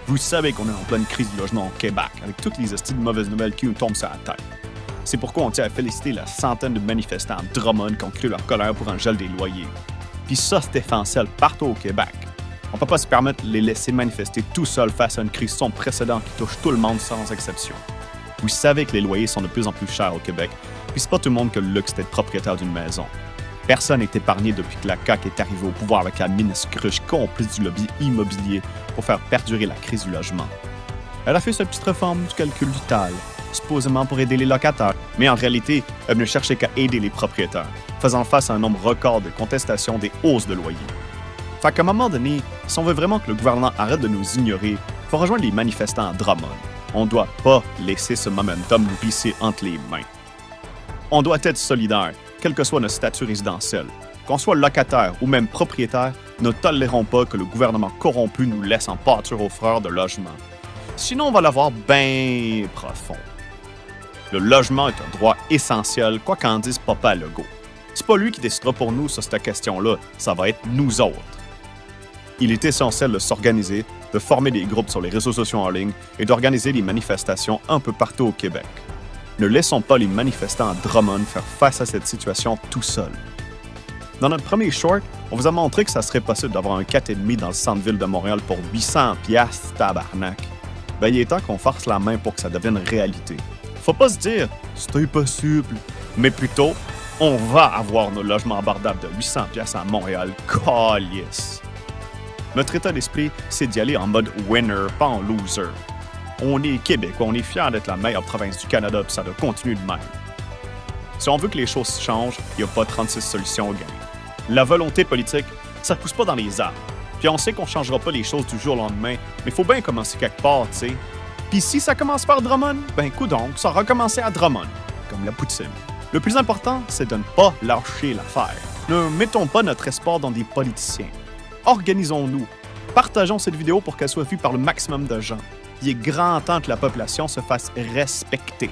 Vous savez qu'on est en pleine crise du logement au Québec, avec toutes les hosties de mauvaises nouvelles qui nous tombent sur la tête. C'est pourquoi on tient à féliciter la centaine de manifestants à Drummond qui ont crié leur colère pour un gel des loyers. Puis ça, c'est essentiel partout au Québec. On peut pas se permettre de les laisser manifester tout seuls face à une crise sans précédent qui touche tout le monde sans exception. Vous savez que les loyers sont de plus en plus chers au Québec, puis c'est pas tout le monde qui a le luxe d'être propriétaire d'une maison. Personne n'est épargné depuis que la CAQ est arrivée au pouvoir avec la minuscruche complice du lobby immobilier pour faire perdurer la crise du logement. Elle a fait sa petite réforme du calcul du TAL, supposément pour aider les locataires, mais en réalité, elle ne cherchait qu'à aider les propriétaires, faisant face à un nombre record de contestations des hausses de loyers. Fait qu'à un moment donné, si on veut vraiment que le gouvernement arrête de nous ignorer, il faut rejoindre les manifestants à Drummond. On ne doit pas laisser ce momentum nous glisser entre les mains. On doit être solidaires, quel que soit notre statut résidentiel. Qu'on soit locataire ou même propriétaire, ne tolérons pas que le gouvernement corrompu nous laisse en pâture aux frères de logement. Sinon, on va l'avoir bien profond. Le logement est un droit essentiel, quoi qu'en dise Papa Legault. C'est pas lui qui décidera pour nous sur cette question-là, ça va être nous autres. Il est essentiel de s'organiser, de former des groupes sur les réseaux sociaux en ligne et d'organiser des manifestations un peu partout au Québec. Ne laissons pas les manifestants à Drummond faire face à cette situation tout seuls. Dans notre premier short, on vous a montré que ça serait possible d'avoir un 4,5 dans le centre-ville de Montréal pour 800$, tabarnak. Ben, il est temps qu'on force la main pour que ça devienne réalité. Faut pas se dire « c'est impossible », mais plutôt « on va avoir nos logements abordables de 800$ à Montréal, calice ». Notre état d'esprit, c'est d'y aller en mode winner, pas en loser. On est Québécois, on est fiers d'être la meilleure province du Canada, puis ça doit continuer de même. Si on veut que les choses changent, il n'y a pas 36 solutions au gain. La volonté politique, ça pousse pas dans les arbres. Puis on sait qu'on changera pas les choses du jour au lendemain, mais il faut bien commencer quelque part, tu sais. Puis si ça commence par Drummond, ben coudonc, ça va recommencer à Drummond, comme la poutine. Le plus important, c'est de ne pas lâcher l'affaire. Ne mettons pas notre espoir dans des politiciens. Organisons-nous. Partageons cette vidéo pour qu'elle soit vue par le maximum de gens. Il est grand temps que la population se fasse respecter.